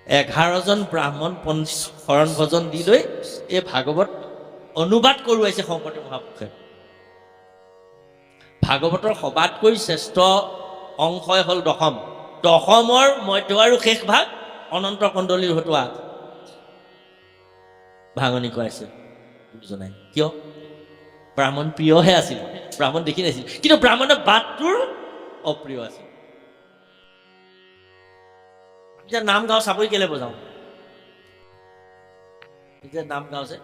11জন ব্ৰাহ্মণ শৰণ ভজন দি লৈ এই ভাগৱত অনুবাদ কৰোৱাইছে শংকৰদেৱ মহাপুৰুষে। ভাগৱতৰ সবাতকৈ শ্ৰেষ্ঠ অংশই হ'ল দশম। দশমৰ মধ্য আৰু শেষ ভাগ অনন্ত কণ্ডলীৰ হতুৱা ভাঙনি কৰাইছে দুজনাই। কিয়? ব্ৰাহ্মণ প্ৰিয়হে আছিল, ব্ৰাহ্মণ দেখি নাছিল, কিন্তু ব্ৰাহ্মণৰ বাটটোৰ অপ্ৰিয় আছিল। এতিয়া নাম গাঁও চাবই কেলে বজাওঁ, এতিয়া নাম গাঁও যে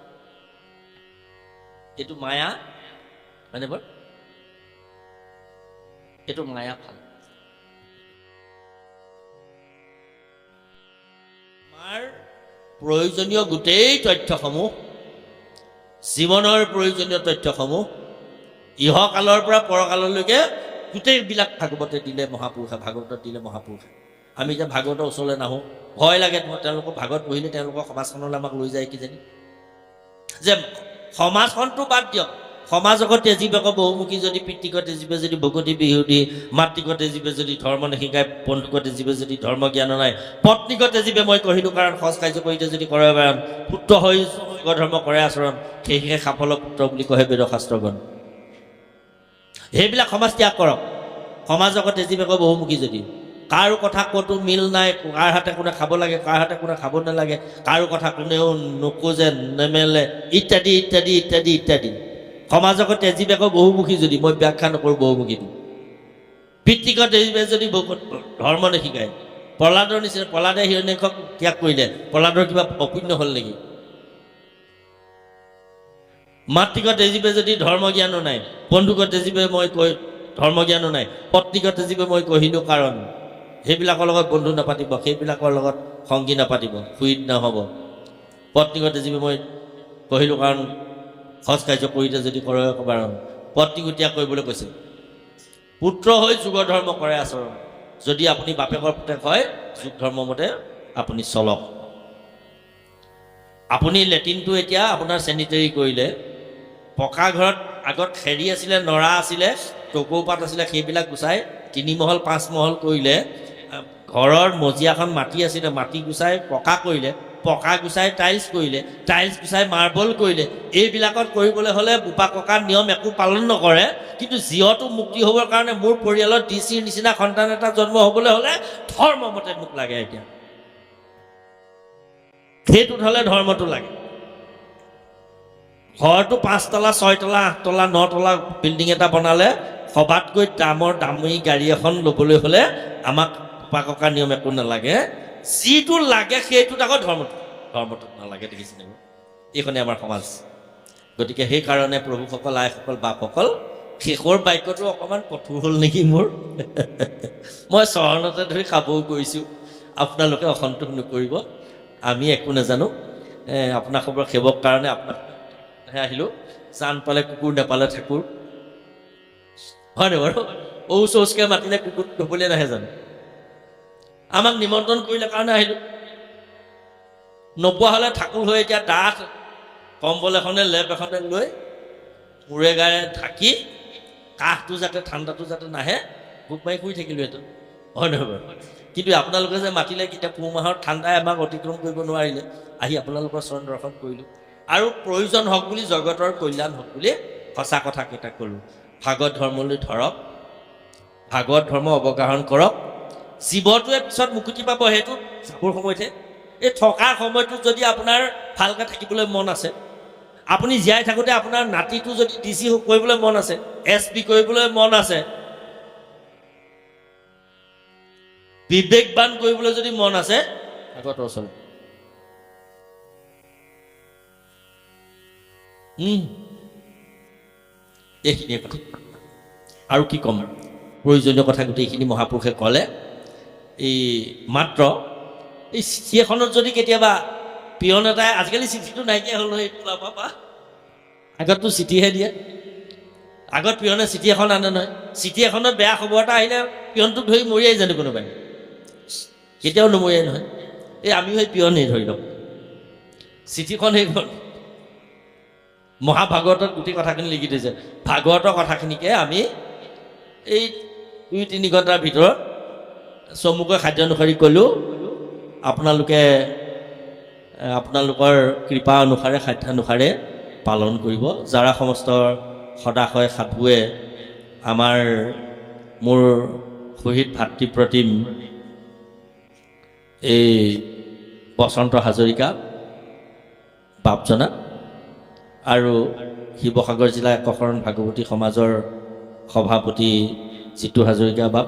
এইটো মায়া হয়নে বৰ, এইটো মায়া ভাল। আমাৰ প্ৰয়োজনীয় গোটেই তথ্যসমূহ, জীৱনৰ প্ৰয়োজনীয় তথ্যসমূহ ইহকালৰ পৰা পৰকাললৈকে গোটেইবিলাক ভাগৱতে দিলে মহাপুৰুষে, ভাগৱতত দিলে মহাপুৰুষে। আমি এতিয়া ভাগৱতৰ ওচৰলৈ নাহোঁ, ভয় লাগে। তেওঁলোকক ভাগৱত পঢ়িলে তেওঁলোকৰ সমাজখনলৈ আমাক লৈ যায় কিজানি। যে সমাজখনটো বাদ দিয়ক, সমাজকত তেজীবক বহুমুখী যদি, পিতৃক তেজীবে যদি ভকতি বিহুদি, মাতৃক তেজীবে যদি ধৰ্ম নিশিকায়, বন্ধুক তেজীবে যদি ধৰ্ম জ্ঞান নাই, পত্নীক তেজীবে মই কহিলোঁ কাৰণ সজ কাৰ্য কৰিতে যদি কৰে বাৰণ, পুত্ৰ হৈ ধৰ্ম কৰে আচৰণ, সেয়েহে সাফল পুত্ৰ বুলি কয় বেদশাস্ত্ৰগণ। সেইবিলাক সমাজ ত্যাগ কৰক। সমাজক তেজীবেক বহুমুখী যদি, কাৰো কথা ক'তো মিল নাই, কাৰ হাতে কোনে খাব লাগে, কাৰ হাতে কোনে খাব নালাগে, কাৰো কথা কোনেও নোখোজে নেমেলে, ইত্যাদি ইত্যাদি ইত্যাদি ইত্যাদি। সমাজক তেজীবেক বহুমুখী যদি, মই ব্যাখ্যা নকৰোঁ বহুমুখীটো। পিতৃক তেজীবে যদি ধৰ্ম নিশিকায়, প্ৰহ্লাদৰ নিচিনা, প্ৰহ্লাদে হিৰণ্যকশিপুক ত্যাগ কৰিলে, প্ৰহ্লাদৰ কিবা অপুণ্য হ'ল নেকি? মাতৃক তেজীবে যদি ধৰ্ম জ্ঞানো নাই, বন্ধুক তেজীবে মই কৈ ধৰ্ম জ্ঞানো নাই, পত্নীক তেজীবে মই কহিলোঁ কাৰণ, সেইবিলাকৰ লগত বন্ধু নাপাতিব, সেইবিলাকৰ লগত সংগী নাপাতিব, ফুৰিত নহ'ব। পত্নীক তেজীবে মই কহিলোঁ কাৰণ সজ কাৰ্য কৰিতে যদি কৰে কাৰণ, পত্নীক ত্যাগ কৰিবলৈ কৈছে। পুত্ৰ হৈ যুগ ধৰ্ম কৰে আচৰণ, যদি আপুনি বাপেকৰ পুতেক হয় যুগ ধৰ্ম মতে আপুনি চলক। আপুনি লেট্ৰিনটো এতিয়া আপোনাৰ চেনিটেৰী কৰিলে, পকা ঘৰত আগত খেৰী আছিলে, নৰা আছিলে, টকৌপাত আছিলে, সেইবিলাক গুচাই 3 মহল 5 মহল কৰিলে। ঘৰৰ মজিয়াখন মাটি আছিলে, মাটি গুচাই পকা কৰিলে, পকা গুচাই টাইলছ কৰিলে, টাইলছ গুচাই মাৰ্বল কৰিলে। এইবিলাকত কৰিবলৈ হ'লে বোপা ককাৰ নিয়ম একো পালন নকৰে, কিন্তু জীৱটো মুক্তি হ'বৰ কাৰণে মোৰ পৰিয়ালত ডিচিৰ নিচিনা সন্তান এটা জন্ম হ'বলৈ হ'লে ধৰ্মমতে মোক লাগে। এতিয়া সেইটোত হ'লে ধৰ্মটো লাগে। ঘৰটো 5 তলা 6 তলা 8 তলা 9 তলা বিল্ডিং এটা বনালে, সবাতকৈ দামী গাড়ী এখন ল'বলৈ হ'লে আমাক বোপা ককাৰ নিয়ম একো নালাগে। যিটো লাগে সেইটোত আকৌ ধৰ্মটোত নালাগে। দেখিছেনে? এইখনে আমাৰ সমাজ। গতিকে সেইকাৰণে প্ৰভুসকল, আইসকল, বাপসকল, শেষৰ বাক্যটো অকণমান কঠোৰ হ'ল নেকি মোৰ? মই চৰণতে ধৰি খাবও কৰিছোঁ, আপোনালোকে অসন্তোষ নকৰিব। আমি একো নাজানো, আপোনালোকৰ সেৱক কাৰণে আপোনাকহে আহিলোঁ। জান পালে কুকুৰ, নেপালে ঠাকুৰ, হয়নে বাৰু? চৌচকে মাতিলে কুকুৰ ঢপলিয়াই নাহে জানো? আমাক নিমন্ত্ৰণ কৰিলে কাৰণে আহিলোঁ। নোপোৱা হ'লে ঠাকুৰ হৈ এতিয়া ডাঠ কম্বল এখনে লেপ এখনে লৈ মূৰে গাৰে থাকি, কাহটো যাতে ঠাণ্ডাটো যাতে নাহে, বুক মাৰি শুই থাকিলোঁহেঁতেন, হয় নহয় বাৰু? কিন্তু আপোনালোকে যে মাতিলে, কেতিয়া পুহ মাহৰ ঠাণ্ডাই আমাক অতিক্ৰম কৰিব নোৱাৰিলে, আহি আপোনালোকৰ চৰণ দৰ্শন কৰিলোঁ। আৰু প্ৰয়োজন হওক বুলি, জগতৰ কল্যাণ হওক বুলি সঁচা কথাকেইটা ক'লোঁ। ভাগৱত ধৰ্মলৈ ধৰক, ভাগৱত ধৰ্ম অৱগাহন কৰক। জীৱটোৱে পিছত মুকুতি পাব, সেইটো যাবৰ সময়তহে। এই থকাৰ সময়টোত যদি আপোনাৰ ভালকৈ থাকিবলৈ মন আছে, আপুনি জীয়াই থাকোঁতে আপোনাৰ নাতিটো যদি ডিচি কৰিবলৈ মন আছে, SP কৰিবলৈ মন আছে, বিবেকবান কৰিবলৈ যদি মন আছে, ভাগৱতৰ ওচৰত এইখিনিয়ে কথা। আৰু কি ক'ম? প্ৰয়োজনীয় কথা গোটেইখিনি মহাপুৰুষে ক'লে। এই মাত্ৰ এই চিঠি এখনত যদি কেতিয়াবা পিয়ন এটাই, আজিকালি চিঠিটো নাইকিয়া হ'ল নহয়, পাপা আগততো চিঠিহে দিয়ে। আগত পিয়নে চিঠি এখন আনে নহয়, চিঠি এখনত বেয়া খবৰ এটা আহিলে পিয়নটোক ধৰি মৰিয়াই জানো কোনোবাই? কেতিয়াও নমৰিয়াই নহয়। এই আমিও সেই পিয়নেই ধৰি লওক, চিঠিখন সেইখন মহাভাগৱতত গোটেই কথাখিনি লিখি দিছে। ভাগৱতৰ কথাখিনিকে আমি এই 2-3 ঘণ্টাৰ ভিতৰত চমুকৈ খাদ্য অনুসৰি ক'লোঁ, আপোনালোকে আপোনালোকৰ কৃপা অনুসাৰে সাধ্যানুসাৰে পালন কৰিব। যাৰা সমস্ত সদাশয় সাধুৱে আমাৰ মোৰ শহীদ ভাতৃপ্ৰতিম এই বসন্ত হাজৰিকা বাপজনা আৰু শিৱসাগৰ জিলা একশৰণ ভাগৱতী সমাজৰ সভাপতি জিতু হাজৰিকা বাপ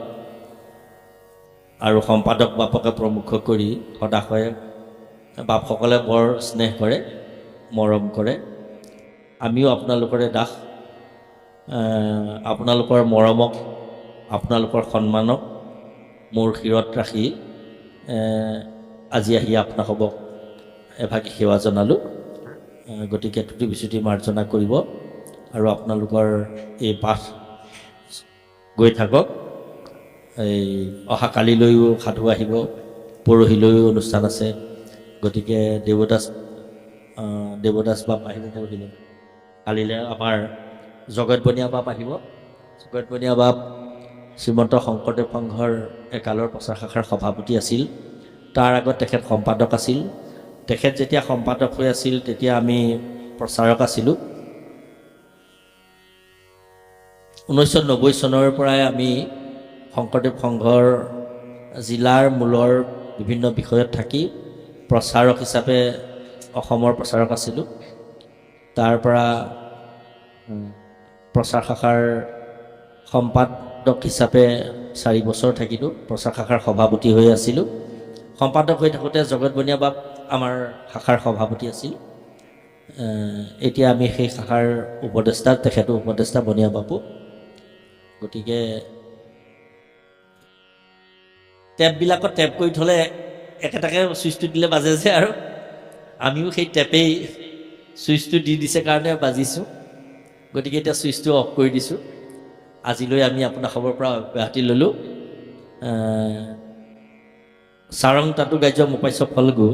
আৰু সম্পাদক বাপকে প্ৰমুখ কৰি সদাশয়ে বাপসকলে বৰ স্নেহ কৰে, মৰম কৰে। আমিও আপোনালোকৰে দাস। আপোনালোকৰ মৰমক, আপোনালোকৰ সন্মানক মোৰ শিৰত ৰাখি আজি আহি আপোনাসৱক এভাগী সেৱা জনালোঁ। গতিকে তুতি বিচুতি মাৰ্জনা কৰিব আৰু আপোনালোকৰ এই পাঠ গৈ থাকক। এই অহা কালিলৈও সাধু আহিব, পৰহিলৈও অনুষ্ঠান আছে। গতিকে দেৱদাস বাপ আহিব পৰহিলৈ। কালিলৈ আমাৰ জগত বনিয়া বাপ আহিব। জগত বনিয়া বাপ শ্ৰীমন্ত শংকৰদেৱ সংঘৰ একালৰ প্ৰচাৰ শাখাৰ সভাপতি আছিল। তাৰ আগত তেখেত সম্পাদক আছিল। তেখেত যেতিয়া সম্পাদক হৈ আছিল তেতিয়া আমি প্ৰচাৰক আছিলোঁ। 1990 চনৰ পৰাই আমি শংকৰদেৱ সংঘৰ জিলাৰ মূলৰ বিভিন্ন বিষয়ত থাকি প্ৰচাৰক হিচাপে অসমৰ প্ৰচাৰক আছিলোঁ। তাৰ পৰা প্ৰচাৰ শাখাৰ সম্পাদক হিচাপে 4 বছৰ থাকিলোঁ। প্ৰচাৰ শাখাৰ সভাপতি হৈ আছিলোঁ। সম্পাদক হৈ থাকোঁতে জগত বনিয়া বাপ আমাৰ শাখাৰ সভাপতি আছিল। এতিয়া আমি সেই শাখাৰ উপদেষ্টা, তেখেতো উপদেষ্টা বনিয়া বাপু। গতিকে টেপবিলাকত টেপ কৰি থ'লে একেটাকে ছুইচটো দিলে বাজে যে, আৰু আমিও সেই টেপেই ছুইচটো দি দিছে কাৰণে বাজিছোঁ। গতিকে এতিয়া ছুইচটো অফ কৰি দিছোঁ। আজিলৈ আমি আপোনাৰ খবৰ পৰা অব্যাহতি ল'লোঁ। চাৰং তাতো গাজ্য মোপাইছ ফলগু,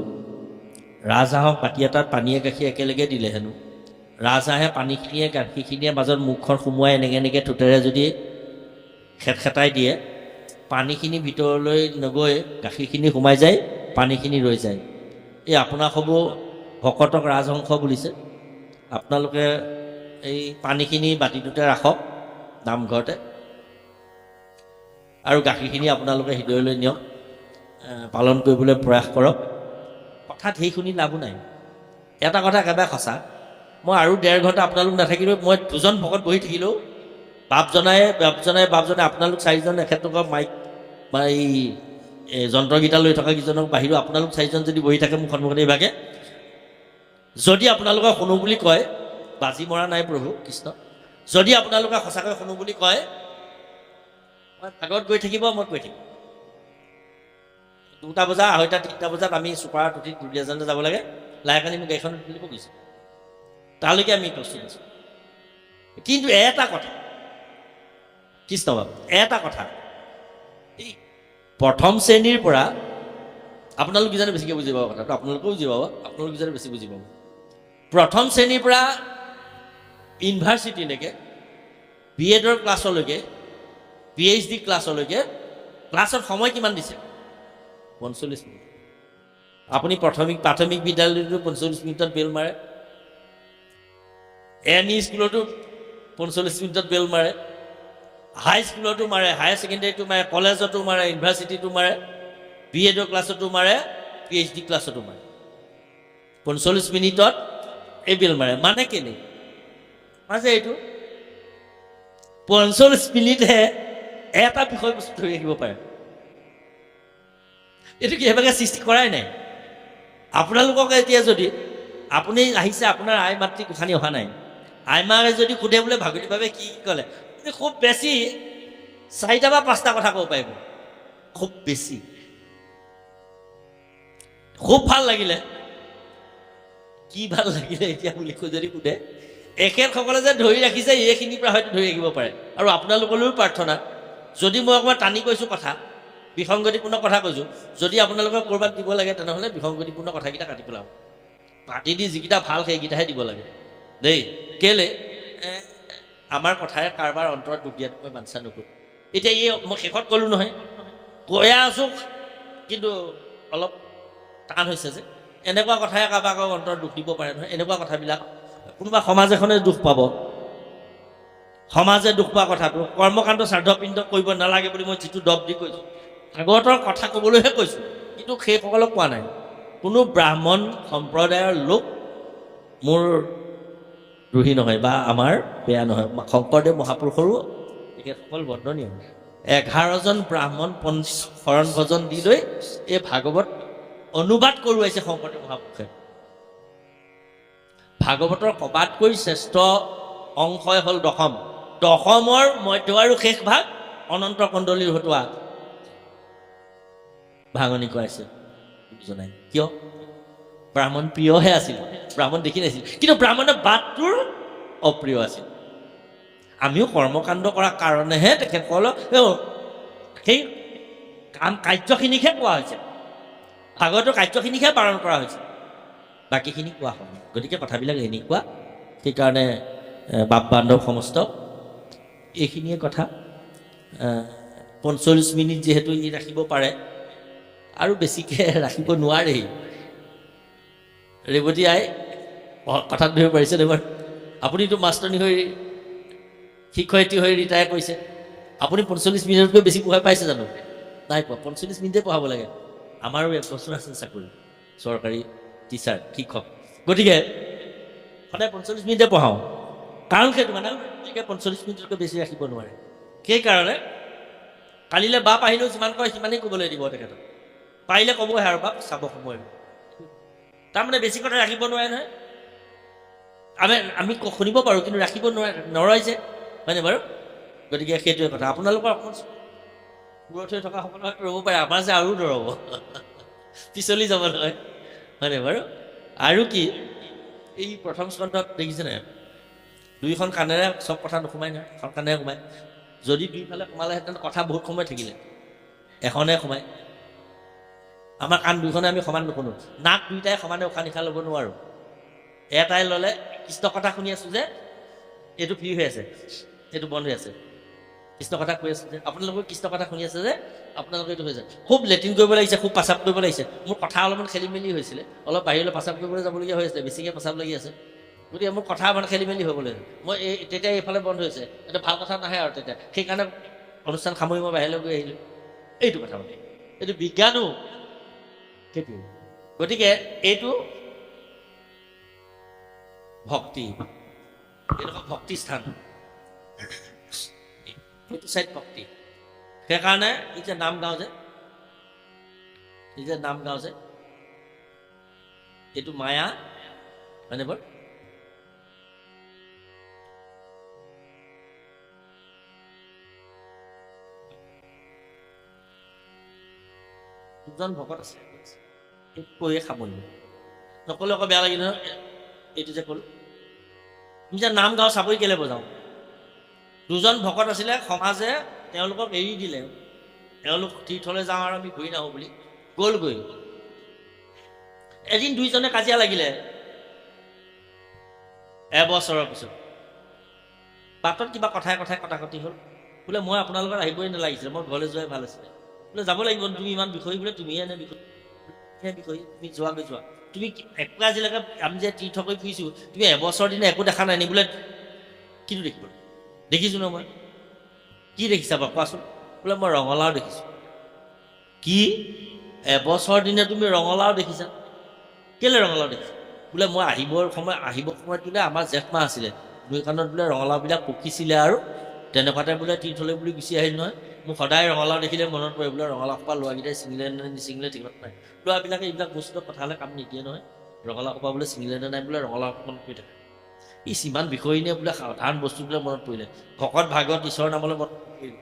ৰাজহাঁহক বাতি এটাত পানীয়ে গাখীৰ একেলগে দিলে হেনো ৰাজহাঁহে পানীখিনিয়ে গাখীৰখিনিয়ে মাজত মুখখন সোমোৱাই এনেকৈ ঠোঁটেৰে যদি খেটখেটাই দিয়ে, পানীখিনি ভিতৰলৈ নগৈ গাখীৰখিনি সোমাই যায়, পানীখিনি ৰৈ যায়। এই আপোনাৰ হ'ব ভকতক ৰাজহংস বুলিছে। আপোনালোকে এই পানীখিনি বাতিটোতে ৰাখক নামঘৰতে, আৰু গাখীৰখিনি আপোনালোকে হৃদয়লৈ নিয়ক, পালন কৰিবলৈ প্ৰয়াস কৰক। কথা ধেই শুনি লাভো নাই। এটা কথা একেবাৰে সঁচা, মই আৰু 1.5 ঘণ্টা আপোনালোক নাথাকিলেও, মই 2জন ভকত বহি থাকিলেও বাপজনাই আপোনালোক 4জন এখেতলোকৰ মাইক বা এই যন্ত্ৰকেইটা লৈ থকা কেইজনক বাহিৰেও আপোনালোক 4জন যদি বহি থাকে মোৰ সন্মুখতে এইভাগে, যদি আপোনালোকে শুনো বুলি কয়, বাজি মৰা নাই প্ৰভু কৃষ্ণ, যদি আপোনালোকে সঁচাকৈ শুনো বুলি কয়, মই আগত গৈ থাকিব, মই কৈ থাকিম। 2টা বজা, 2:30, 3টা বজাত আমি চুপাৰত উঠি দুলীয়াজানলৈ যাব লাগে। লাহেকানি মোক গাড়ীখন তুলিব গৈছোঁ। তালৈকে আমি প্ৰস্তুত আছোঁ। কিন্তু এটা কথা কৃষ্ণ বাবু, এটা কথা, এই প্ৰথম শ্ৰেণীৰ পৰা আপোনালোক কিজানি বেছিকৈ বুজি পাব কথাটো, আপোনালোকেও বুজি পাব, আপোনালোক কিজানি বেছি বুজি পাব। প্ৰথম শ্ৰেণীৰ পৰা ইউনিভাৰ্চিটিলৈকে, BEdৰ ক্লাছলৈকে, PhD ক্লাছলৈকে ক্লাছত সময় কিমান দিছে? 45 মিনিট। আপুনি প্ৰাথমিক বিদ্যালয়তো 45 মিনিটত বেল মাৰে, ME স্কুলতো 45 মিনিটত বেল মাৰে, হাই স্কুলতো মাৰে, হায়াৰ ছেকেণ্ডেৰীটো মাৰে, কলেজতো মাৰে, ইউনিভাৰ্চিটিটো মাৰে, BEdৰ ক্লাছতো মাৰে, PhD ক্লাছতো মাৰে। 45 মিনিটত এই বেল মাৰে। মানে কেনে মাজে এইটো 45 মিনিটহে এটা বিষয়বস্তু ধৰি ৰাখিব পাৰে। এইটো কি সেইভাগে সৃষ্টি কৰাই নাই? আপোনালোকক এতিয়া যদি আপুনি আহিছে, আপোনাৰ আই মাতৃ গোসাঁনী অহা নাই, আই মাকে যদি সোধে বোলে ভাগৱতীভাৱে কি ক'লে, খুব বেছি 4টা বা 5টা কথা ক'ব পাৰিব, খুব বেছি। খুব ভাল লাগিলে, কি ভাল লাগিলে এতিয়া বুলি যদি সোধে, এখেতসকলে যে ধৰি ৰাখিছে এইখিনিৰ পৰা হয়তো ধৰি ৰাখিব পাৰে। আৰু আপোনালোকলৈও প্ৰাৰ্থনা, যদি মই অকণমান টানি কৈছোঁ কথা, বিসংগতিপূৰ্ণ কথা কৈছোঁ, যদি আপোনালোকে ক'ৰবাত দিব লাগে তেনেহ'লে বিসংগতিপূৰ্ণ কথাকেইটা কাটি পেলাব। কাটি দি যিকেইটা ভাল সেইকেইটাহে দিব লাগে দেই। কেলে আমাৰ কথাৰে কাৰোবাৰ অন্তৰত দুখ দিয়াটো মই বাঞ্ছা নকৰোঁ। এতিয়া মই শেষত ক'লোঁ নহয়, কৈয়ে আছোঁ, কিন্তু অলপ টান হৈছে যে এনেকুৱা কথাই কাৰোবাক অন্তৰত দুখ দিব পাৰে নহয় এনেকুৱা কথাবিলাক কোনোবা সমাজ এখনে দুখ পাব সমাজে দুখ পোৱা কথাটো কৰ্মকাণ্ড শ্ৰাদ্ধপিণ্ড কৰিব নালাগে বুলি মই যিটো দব দি কৈছোঁ ভাগৱতৰ কথা ক'বলৈহে কৈছোঁ কিন্তু সেইসকলক কোৱা নাই কোনো ব্ৰাহ্মণ সম্প্ৰদায়ৰ লোক মোৰ দ্ৰোহী নহয় বা আমাৰ বেয়া নহয় শংকৰদেৱ মহাপুৰুষৰো তেখেতসকল বন্দনীয় 11জন ব্ৰাহ্মণ পণ্ডিত শৰণ ভজন দি লৈ এই ভাগৱত অনুবাদ কৰোৱাইছে শংকৰদেৱ মহাপুৰুষে ভাগৱতৰ কবাতকৈ শ্ৰেষ্ঠ অংশই হ'ল দশমৰ মধ্য আৰু শেষ ভাগ অনন্ত কণ্ডলীৰ হতুৱা ভাঙনি কৰাইছে জনাই কিয় ব্ৰাহ্মণ প্ৰিয়হে আছিল ব্ৰাহ্মণ দেখি নাছিল কিন্তু ব্ৰাহ্মণৰ বাটটোৰ অপ্ৰিয় আছিল আমিও কৰ্মকাণ্ড কৰাৰ কাৰণেহে তেখেতসকলক সেই কাৰ্যখিনিকহে কোৱা হৈছে ভাগৱতৰ কাৰ্যখিনিকহে পালন কৰা হৈছে বাকীখিনি কোৱা হয় গতিকে কথাবিলাক এনেকুৱা সেইকাৰণে বাপ বান্ধৱ সমস্ত এইখিনিয়ে কথা 45 মিনিট যিহেতু ই ৰাখিব পাৰে আৰু বেছিকৈ ৰাখিব নোৱাৰেই ৰেৱতী আই কথাত ধৰিব পাৰিছে এবাৰ আপুনিতো মাষ্টৰণী হৈ শিক্ষয়িত্ৰী হৈ ৰিটায়াৰ কৰিছে আপুনি 45 মিনিটতকৈ বেছি পঢ়াই পাইছে জানো নাই পোৱা 45 মিনিটে পঢ়াব লাগে আমাৰো 1 বছৰ আছে চাকৰি চৰকাৰী টিচাৰ শিক্ষক গতিকে সদায় 45 মিনিটে পঢ়াওঁ কাৰণ সেইটো মানে 45 মিনিটতকৈ বেছি ৰাখিব নোৱাৰে সেইকাৰণে কালিলৈ বাপ আহিলেও যিমান কয় সিমানেই ক'বলৈ দিব তেখেতক পাৰিলে ক'বহে আৰু বাপ চাব সময় তাৰমানে বেছি কথা ৰাখিব নোৱাৰে নহয় আমি শুনিব পাৰোঁ কিন্তু ৰাখিব নৰয় যে হয়নে বাৰু গতিকে সেইটোৱে কথা আপোনালোকৰ অকণমান দূৰত হৈ থকা সকলো হয়তো ৰ'ব পাৰে আমাৰ যে আৰু দৌৰাব পিছলি যাব নহয় হয়নে বাৰু আৰু কি এই প্ৰথম স্কন্ধত দেখিছেনে দুইখন কাণেৰে চব কথা নোসোমাই নহয় এখন কাণেৰে সোমায় যদি দুইফালে সোমালেহেঁতেন কথা বহুত সময় থাকিলে এখনে সোমায় আমাৰ কাণ দুইখনে আমি সমান নুশুনো নাক দুইটাই সমানে উশাহ নিশাহ ল'ব নোৱাৰোঁ এটাই ল'লে কৃষ্ণ কথা শুনি আছোঁ যে এইটো ফ্ৰী হৈ আছে এইটো বন্ধ হৈ আছে কৃষ্ণ কথা কৈ আছোঁ যে আপোনালোকে কৃষ্ণ কথা শুনি আছে যে আপোনালোকে এইটো হৈ যায় খুব লেট্ৰিন কৰিব লাগিছে খুব পেচাব কৰিব লাগিছে মোৰ কথা অলপমান খেলি মেলি হৈছিলে অলপ বাহিৰলৈ পেচাব কৰিবলৈ যাবলগীয়া হৈ আছিলে বেছিকৈ পেচাব লাগি আছে গতিকে মোৰ কথা মানে খেলি মেলি হ'বলৈ মই তেতিয়া এইফালে বন্ধ হৈছে এটা ভাল কথা নাহে আৰু তেতিয়া সেইকাৰণে অনুষ্ঠান সামৰি মই বাহিৰলৈ গৈ আহিলোঁ এইটো কথা মানে এইটো বিজ্ঞানো সেইটো গতিকে এইটো ভক্তি এইটো ভক্তি স্থান সেইটো চাইড ভক্তি সেইকাৰণে ই যে নাম গাওঁ যে এইটো মায়া হয়নে বাৰু দুজন ভকত আছে কৈয়ে খাবনি নক'লে আকৌ বেয়া লাগিল নহয় এইটো যে ক'লো আমি যে নাম গাওঁ চাপৰি কেলৈ বজাওঁ দুজন ভকত আছিলে সমাজে তেওঁলোকক এৰি দিলে তেওঁলোক তীৰ্থলৈ যাওঁ আৰু আমি ঘূৰি নাহোঁ বুলি গ'লগৈ এদিন দুইজনে কাজিয়া লাগিলে এবছৰৰ পিছত বাটত কিবা কথাই কটাকটি হ'ল বোলে মই আপোনাৰ লগত আহিবই নালাগিছিলে মই ঘৰলৈ যোৱাই ভাল আছিলে বোলে যাব লাগিব তুমি ইমান বিষয় বোলে তুমিয়ে এনে বিষয় তুমি যোৱা তুমি একো আজিলৈকে আমি যে তীৰ্থ কৰি ফুৰিছোঁ তুমি এবছৰ দিনে একো দেখা নাই নি বোলে কিটো দেখিব দেখিছোঁ ন মই কি দেখিছা বাৰু কোৱাচোন বোলে মই ৰঙালাও দেখিছোঁ কি এবছৰ দিনে তুমি ৰঙালাও দেখিছা কেলৈ ৰঙালাও দেখিছা বোলে মই আহিবৰ সময়ত বোলে আমাৰ জেঠ মাহ আছিলে দুইখনত বোলে ৰঙালাওবিলাক পকিছিলে আৰু তেনেকুৱাতে বোলে তীৰ্থলৈ বুলি গুচি আহিল নহয় মোক সদায় ৰঙালাও দেখিলে মনত পৰে বোলে ৰঙালাও সোপা ল'ৰাকেইটাই ছিঙিলে নে নিছিঙিলে ঠিকত নাই ল'ৰাবিলাকে এইবিলাক বস্তু কথালৈ কাম নিদিয়ে নহয় ৰঙালাও সোপা বোলে ছিঙিলে নে নাই বোলে ৰঙালাও মনত পৰি থাকে ই সিমান বিষয় নে বোলে সাধাৰণ বস্তুবিলাক মনত পৰিলে ভকত ভাগৱত ঈশ্বৰৰ নামলৈ মনত পৰিলে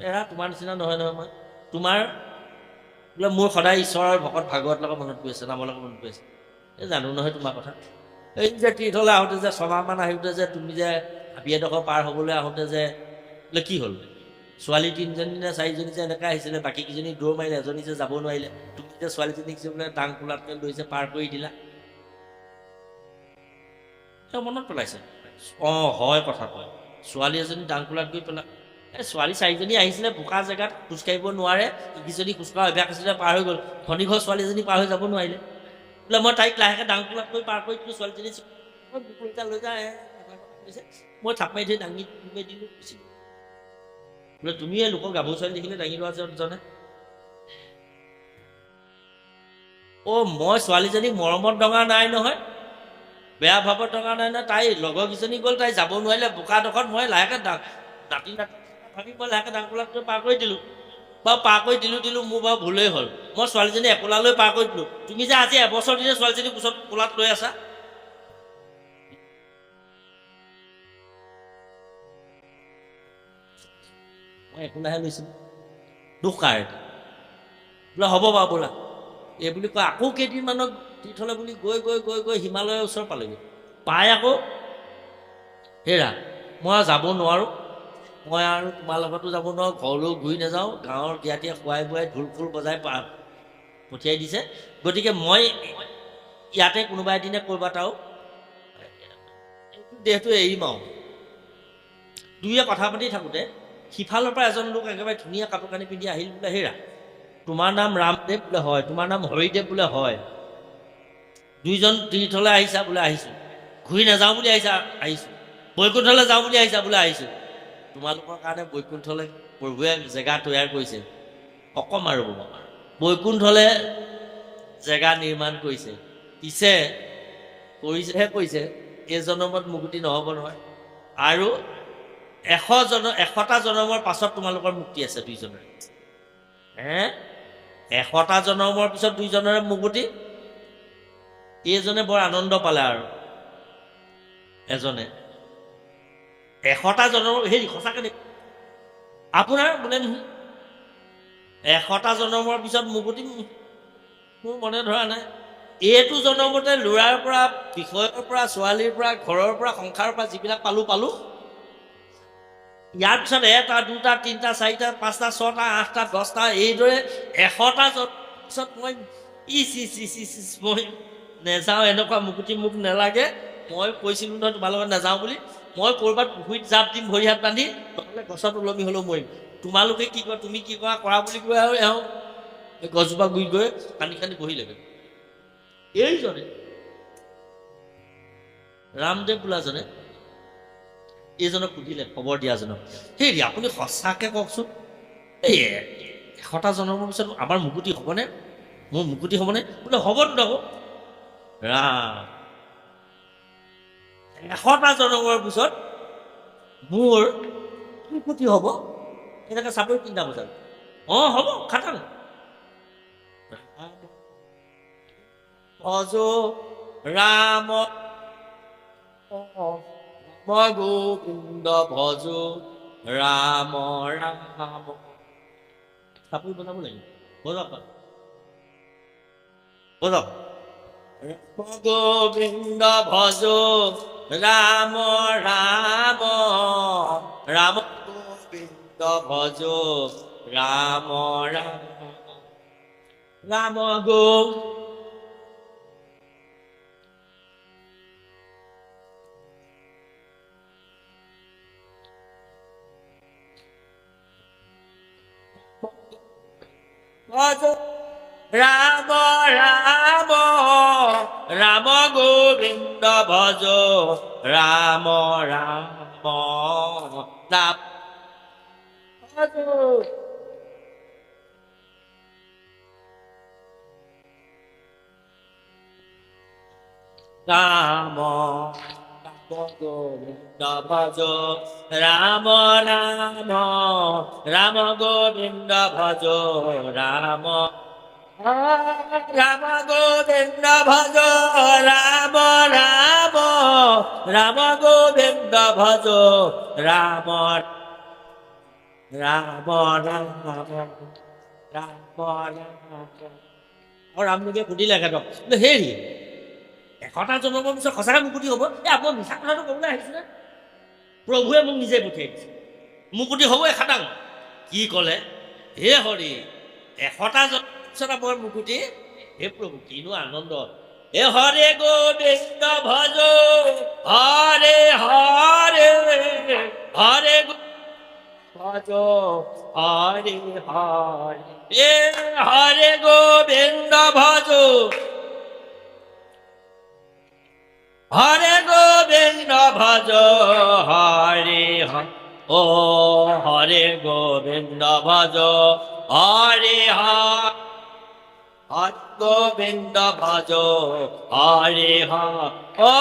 এৰা তোমাৰ নিচিনা নহয় মই তোমাৰ বোলে মোৰ সদায় ঈশ্বৰৰ ভকত ভাগৱত লগত মনত পৰি আছে নামৰ লগত মনত পৰি আছে এই জানো নহয় তোমাৰ কথা এই যে তীৰ্থলৈ আহোঁতে যে ছমাহমান আহোঁতে যে তুমি যে হাবি এডোখৰ পাৰ হ'বলৈ আহোঁতে যে বোলে কি হ'ল ছোৱালী 3জনী নে 4জনী যে এনেকৈ আহিছিলে বাকীকেইজনী দৌৰ মাৰিলে এজনী যে যাব নোৱাৰিলে তুমি যে ছোৱালীজনীক যে বোলে ডাং কোলাতকৈ লৈ যে পাৰ কৰি দিলা তেওঁ মনত পেলাইছে অঁ হয় কথাটো ছোৱালী এজনী ডাং কোলাত গৈ পেলাই ছোৱালী 4জনী আহিছিলে, বোকা জেগাত খোজকাঢ়িব নোৱাৰে, ইকিজনী খোজকঢ়া অভ্যাস আছিলে, পাৰ হৈ গ'ল। ভনীঘৰ ছোৱালীজনী পাৰ হৈ যাব নোৱাৰিলে। বোলে মই তাইক লাহেকৈ ডাঙৰ কৰি পাৰ কৰি দিলোঁ, ছোৱালীজনী বুকুৰিটা লৈ যায়, মই থাপ মাৰি ধৰি দাঙি দিলোঁ, বোলে তুমি এই লোকৰ গাভৰু ছোৱালী দেখিলে দাঙি লোৱা জনে। মই ছোৱালীজনীক মৰমত ডঙা নাই নহয়, বেয়া ভাৱত ডঙা নাই নহয়। তাই লগৰকেইজনী গ'ল, তাই যাব নোৱাৰিলে বোকাডোখৰত, মই লাহেকৈ নাতি ভাবি মই লাহেকৈ ডাঙৰকোলাত গৈ পাৰ কৰি দিলোঁ। বাৰু পাৰ কৰি দিলোঁ, মোৰ বাৰু ভুলেই হ'ল। মই ছোৱালীজনী একোলালৈ পাৰ কৰি দিলোঁ। তুমি যে আজি এবছৰ দিনে ছোৱালীজনী কোচত কোলাত লৈ আছা, মই একোলাহে লৈছিলোঁ, দুখ কাৰ? বোলে হ'ব বাৰু ব'লা এই বুলি কয়। আকৌ কেইদিনমানত তীৰ্থলৈ বুলি গৈ হিমালয়ৰ ওচৰ পালেগৈ। পাই আকৌ হেৰা মই যাব নোৱাৰোঁ, মই আৰু তোমাৰ লগতো যাব নোৱাৰোঁ, ঘৰলৈও ঘূৰি নাযাওঁ, গাঁৱৰ জ্ঞাতিয়ে খুৱাই বুৱাই ঢোল খোল বজাই পঠিয়াই দিছে। গতিকে মই ইয়াতে কোনোবা এদিনে ক'ৰবাত আৰু দেহটো এৰিম আৰু। দুয়ে কথা পাতি থাকোঁতে সিফালৰ পৰা এজন লোক একেবাৰে ধুনীয়া কাপোৰ কানি পিন্ধি আহিল। বোলে হেৰা তোমাৰ নাম ৰামদেৱ? বোলে হয়। তোমাৰ নাম হৰিদেৱ? বোলে হয়। দুইজন তীৰ্থলৈ আহিছা? বোলে আহিছোঁ। ঘূৰি নাযাওঁ বুলি আহিছা? আহিছোঁ। বৈকুণ্ঠলৈ যাওঁ বুলি আহিছা? বোলে আহিছোঁ। তোমালোকৰ কাৰণে বৈকুণ্ঠলৈ প্ৰভুৱে জেগা তৈয়াৰ কৰিছে, অকম আৰু বৈকুণ্ঠলৈ জেগা নিৰ্মাণ কৰিছে। পিছে কৰিছেহে কৰিছে, এই জনমত মুক্তি নহ'ব নহয়, আৰু 100টা জনমৰ পাছত তোমালোকৰ মুক্তি আছে দুইজনৰে। 100টা জনমৰ পিছত দুইজনৰে মুক্তি। এইজনে বৰ আনন্দ পালে আৰু এজনে 100টা জনমৰ, হেৰি সঁচাকৈ দেই আপোনাৰ বোলে নহয় 100টা জনমৰ পিছত মুক্তি মোৰ মনে ধৰা নাই। এইটো জনমতে ল'ৰাৰ পৰা, বিষয়ৰ পৰা, ছোৱালীৰ পৰা, ঘৰৰ পৰা, সংসাৰৰ পৰা যিবিলাক পালোঁ, ইয়াৰ পিছত 1টা, 2টা, 3টা, 4টা, 5টা, 6টা, 8টা, 10টা, এইদৰে 100টা পিছত মই মই নেযাওঁ, এনেকুৱা মুকুতি মোক নালাগে। মই কৈছিলোঁ নহয় তোমাৰ লগত নাযাওঁ বুলি। মই ক'ৰবাত পুখুৰীত জাপ দিম ভৰি হাত বান্ধি, নহ'লে গছত ওলমি হ'লেও মৰিম। তোমালোকে কি কৰা, তুমি কি কৰা বুলি কৈ আৰু এওঁ গছজোপা গুৰি গৈ কান্দি কান্দি বহিলেগৈ। এইজনে ৰামদেৱ বোলাজনে এইজনক সুধিলে, খবৰ দিয়াজনক, হেৰি আপুনি সঁচাকৈ কওকচোন, এই 100টা জন্মৰ পিছত আমাৰ মুকুতি হ'বনে? মোৰ মুকুতি হ'বনে? বোলে হ'বতো আকৌ ৰাম, 100টা জন্মৰ পিছত মোৰ মুকুতি হ'ব? এনেকৈ চাপৰি 3টা বজাত হ'ব খাটাং। ভজ ৰাম গোবিন্দ ভজ ৰাম ৰাম। চাপৰি বজাব লাগিব, বজাওক বজাওক। গোবিন্দ ভজ ৰাম ৰাম ৰাম গোবিন্দ ভজ ৰাম ৰাম ৰাম ভজ ৰাম ৰাম ৰাম গোবিন্দ ভজ ৰাম ৰাম ৰাম রাম গোবিন্দ ভজ রাম রাম রাম গোবিন্দ ভজ রাম রাম গোবিন্দ ভজ রাম রাম রাম গোবিন্দ ভজ রাম রাম রাম রাম ৰামদেৱে সুধিলে এখেতক, হেৰি 100টা জন্মৰ পিছত সঁচাকৈ মুকুতি হ'ব? আপোনাৰ মিছা কথাটো ক'বলৈ আহিছিলে, প্ৰভুৱে মোক নিজে পঠিয়াই দিছে, মুকুতি হ'ব 100টা। কি ক'লে? হে হৰি, 100টা জন্মৰ পিছত আপোনাৰ মুকুতি? হে প্ৰভু, কিনো আনন্দ। হে হৰে গোবিন্দ ভজ হৰে হৰে হৰে ভজ হরে হরে এ হরে গোবিন্দ ভজ হরে গোবিন্দ ভজ হরে হরে ও হরে গোবিন্দ ভজ হরে হরে হরে গোবিন্দ ভজ হরে হরে ও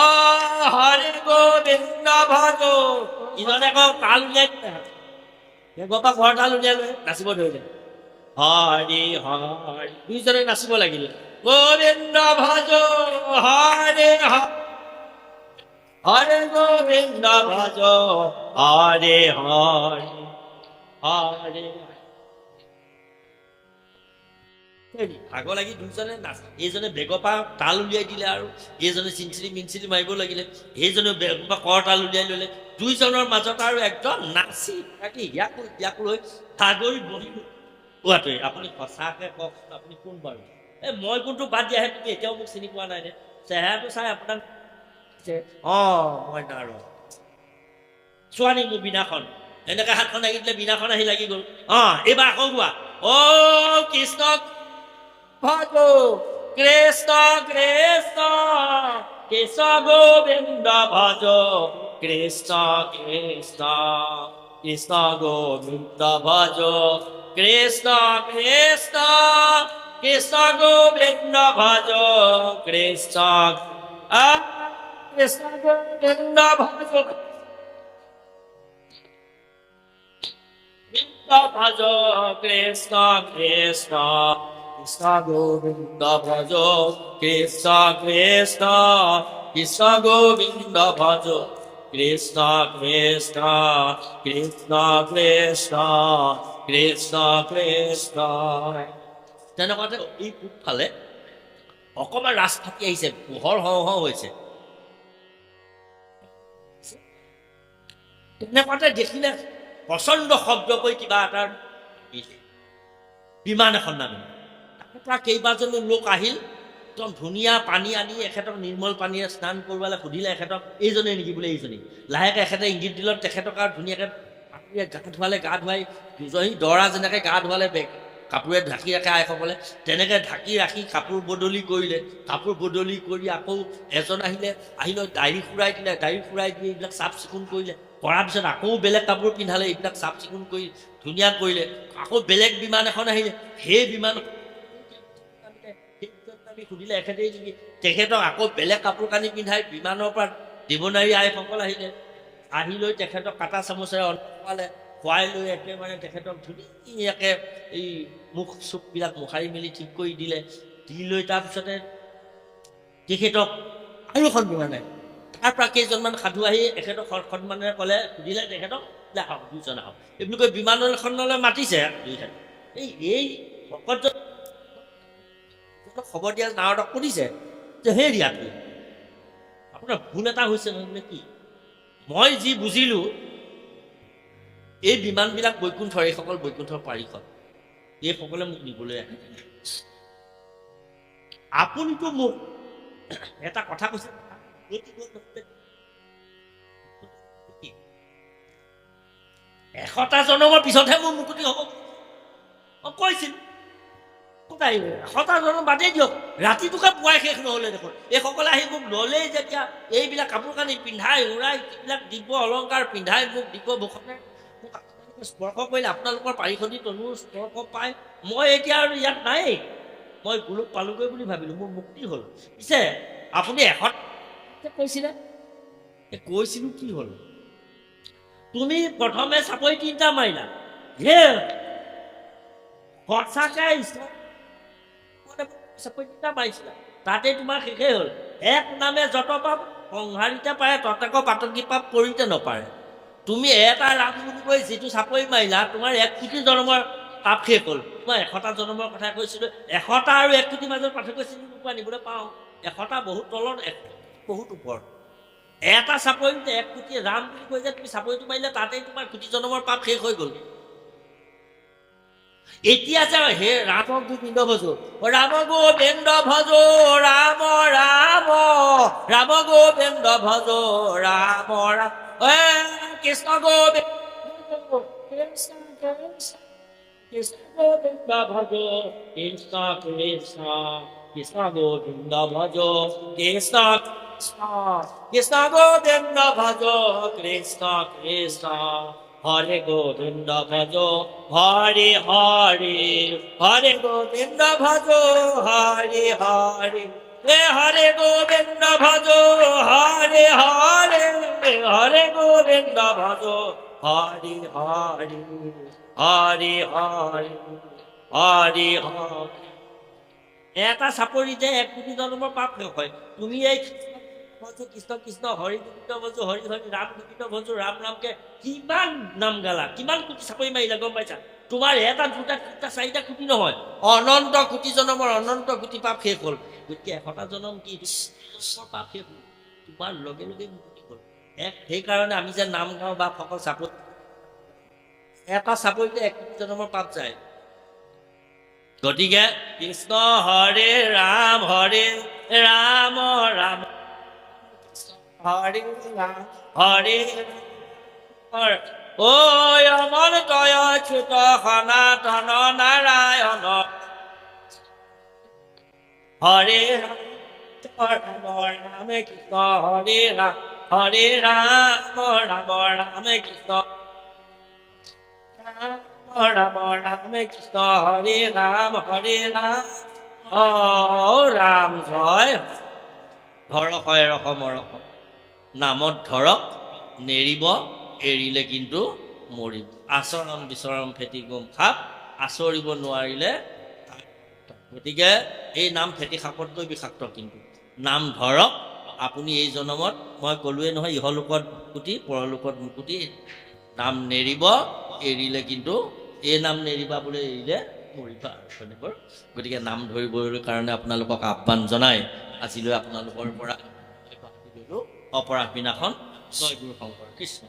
হরে গোবিন্দ ভজ ইজনে কওঁ তাল উলিয়াই গোপা ঘৰ তাল উলিয়াই লৈ নাচিব ধৰিলে হৰি হৰি দুইজনে নাচিব লাগিলে গোবিন্দ ভজ হৰে হৰে হৰে গোবিন্দ ভজ হৰে হৰে হৰে ভাগৰ লাগি দুইজনে নাচ এইজনে বেগৰ পৰা তাল উলিয়াই দিলে আৰু এইজনে চিনচিলি মিনচিলি মাৰিব লাগিলে এইজনে বেগৰ পৰা কৰ তাল উলিয়াই ললে দুইজনৰ মাজত আৰু একদম নাচি থাকি ইয়াক লৈ ভাগৰি বহি কোৱাটোৱে আপুনি সঁচাকৈ কওকচোন আপুনি কোন বাৰু মই কোনটো বাদ দিয়াহে তুমি এতিয়াও মোক চিনি পোৱা নাই নে চেহেৰাটো চাই আপোনাক মই নাৰ চোৱানি মোৰ বিনাখন এনেকৈ হাতখন লাগি দিলে বিনাখন আহি লাগি গ'ল এইবাৰ আকৌ গোৱা অ কৃষ্ণ ভজ কৃষ্ণ কৃষ্ণ কৃষ্ণ গোবিন্দ ভজ কৃষ্ণ কৃষ্ণ কৃষ্ণ গোবিন্দ ভজ কৃষ্ণ কৃষ্ণ কৃষ্ণ গোবিন্দ ভজ কৃষ্ণ কৃষ্ণ গোবিন্দ ভজ ভজ কৃষ্ণ কৃষ্ণ কৃষ্ণ গোবিন্দ ভজ কৃষ্ণ কৃষ্ণ কৃষ্ণ গোবিন্দ ভজ কৃষ্ণ কৃষ্ণ কৃষ্ণ কৃষ্ণ কৃষ্ণ কৃষ্ণ তেনেকুৱাতে এই পূবফালে অকণমান ৰাছ ফাটি আহিছে পোহৰ হওঁ হওঁ হৈছে তেনেকুৱাতে দেখিলে প্ৰচণ্ড শব্দ কৰি কিবা এটাৰ বিমান এখন নামিলে তাৰ পৰা কেইবাজনো লোক আহিল একদম ধুনীয়া পানী আনি এখেতক নিৰ্মল পানীৰে স্নান কৰিবলৈ সুধিলে এখেতক এইজনে নেকি বোলে এইজনী লাহেকৈ এখেতে ইংগিত দিলত তেখেতক আৰু ধুনীয়াকৈ পানীৰে গা ধুৱালে গা ধুৱাই দুজনী দৰা যেনেকৈ গা ধুৱালে কাপোৰে ঢাকি ৰাখে আইসকলে তেনেকৈ ঢাকি ৰাখি কাপোৰ বদলি কৰিলে কাপোৰ বদলি কৰি আকৌ এজন আহি লৈ দাড়ি ফুৰাই দিলে দাড়ি ফুৰাই দি এইবিলাক চাফ চিকুণ কৰিলে কৰাৰ পিছত আকৌ বেলেগ কাপোৰ পিন্ধালে এইবিলাক চাফ চিকুণ কৰি ধুনীয়া কৰিলে আকৌ বেলেগ বিমান এখন আহিলে সেই বিমান সুধিলে এখেতেই নেকি তেখেতক আকৌ বেলেগ কাপোৰ কানি পিন্ধাই বিমানৰ পৰা দেৱনাৰী আইসকল আহিলে আহি লৈ তেখেতক কাটা চামুচেৰে অন্ন খোৱালে খুৱাই লৈ একেবাৰে তেখেতক ধুনীয়াকৈ এই মুখ চুকবিলাক মোহাৰি মেলি ঠিক কৰি দিলে দি লৈ তাৰপিছতে তেখেতক আৰু এখন বিমানে তাৰ পৰা কেইজনমান সাধু আহি এখেতক সন্মানেৰে ক'লে সুধিলে তেখেতক বোলে আহক দুজন আহক এইবুলি কৈ বিমানৰ এখনলৈ মাতিছে দুইজন এই ভকতজন খবৰ দিয়া নাৱৰক সুধিছে যে হে ৰিয়াটো আপোনাৰ ভুল এটা হৈছে নহয় বোলে কি মই যি বুজিলোঁ এই বিমানবিলাক বৈকুণ্ঠৰ এইসকল বৈকুণ্ঠৰ পাৰিষদ এইসকলে মোক নিবলৈ আহে আপুনিতো মোক এটা কথা কৈছে 100টা জন্মৰ পিছতহে মোৰ মুকুতি হ'ব কৈছিল 100টা জন্ম বাদেই দিয়ক ৰাতিটোকে পুৱাই শেষ নহ'লে দেখোন এইসকলে আহি মোক ল'লেই যেতিয়া এইবিলাক কাপোৰ কানি পিন্ধাই উৰাই এইবিলাক দিব অলংকাৰ পিন্ধাই মোক দিব ভূষণে মোক স্পৰ্শ কৰিলে আপোনালোকৰ পাৰিষদী তনুৰ স্পৰ্শ পাই মই এতিয়া আৰু ইয়াত নাই মই গোলক পালোগৈ বুলি ভাবিলোঁ মোৰ মুক্তি হ'ল পিছে আপুনি 100 কৈছিলে কৈছিলোঁ কি হ'ল তুমি প্ৰথমে চাপৰি 3টা মাৰিলা হে সঁচাকৈ চাপৰি 3টা মাৰিছিলা তাতে তোমাৰ শেষেই হ'ল এক নামে যত পাপ সংহাৰিতে পাৰে ততক পাতকি পাপ কৰিতে নপাৰে তুমি এটা ৰাম বুলি কৈ যিটো চাপৰি মাৰিলা তোমাৰ 1 কোটি জন্মৰ পাপ শেষ হ'ল মই 100টা জন্মৰ কথা কৈছিলোঁ 100টা আৰু 1 কোটিৰ মাজত পাৰ্থক্য চিনি নোপোৱা নিবলৈ পাওঁ 100টা বহুত তলত বহুত ওপৰত এটা চাপৰিতে 1 কোটি ৰাম বুলি কৈ যে তুমি চাপৰিটো মাৰিলে তাতেই তোমাৰ কোটি জন্মৰ পাপ শেষ হৈ গ'ল এতিয়া যে হে Ram Gobinda Bhojo Ram Gobinda Bhojo Ram Ram Ram Gobinda Bhojo Ram Ram Krishna Gobinda Krishna Govinda bhajo, Krishna Krishna, Krishna Govinda bhajo, Krishna Krishna, Krishna Govinda bhajo, Krishna Krishna, Hare Govinda bhajo, Hare Hare, Hare Govinda bhajo, Hare Hare, Hare Govinda bhajo, Hare Hare, Hare Govinda bhajo, Hare Hare. Hari Hari Hari Hari এটা চাপৰিতে 1 কোটি জন্মৰ পাপ শেষ হয় তুমি এই কৃষ্ণ কৃষ্ণ হৰি গোবিন্দ ভজো হৰি হৰি ৰাম গোবিন্দ ভজো ৰাম ৰামকে কিমান নাম গালা কিমান কোটি চাপৰি মাৰিলা গম পাইছা তোমাৰ এটা দুটা তিনিটা চাৰিটা কোটি নহয় অনন্ত কোটি জন্মৰ অনন্ত কোটি পাপ শেষ হ'ল গতিকে 100টা জন্ম কি পাপ শেষ হ'ল তোমাৰ লগে লগে মুক্তি হ'ল সেইকাৰণে আমি যে নাম গাওঁ বা সকল চাপৰি এটা চাপৰিতে 1 কোটি জন্মৰ পাপ যায় গতিকে কৃষ্ণ হৰে ৰাম ৰাম হৰে ৰাম হৰে ঐ অমল তয় চ্যুত সনাতন নাৰায়ণ হৰে ৰাম কৃষ্ণ হৰে Ram Ram Krishna Rama Rama Krishna Hare Ram Ram জয় ধৰক হয় ৰকম ৰকম নামত ধৰক নেৰিব এৰিলে কিন্তু মৰিব আচৰণ বিচৰণ ফেটি গম খাপ আচৰিব নোৱাৰিলে গতিকে এই নাম ফেটি খাপতকৈ বিষাক্ত কিন্তু নাম ধৰক আপুনি এই জনমত মই ক'লোৱে নহয় ইহলোকত মুকুতি পৰলোকত মুকুতি নাম নেৰিব এৰিলে কিন্তু এই নাম নেৰিবা বোলে এৰিলে মৰিবা গতিকে নাম ধৰিবলৈ কাৰণে আপোনালোকক আহ্বান জনাই আজিলৈ আপোনালোকৰ পৰা অপৰাধ বিনাশন জয় গুৰু শংকৰ কৃষ্ণ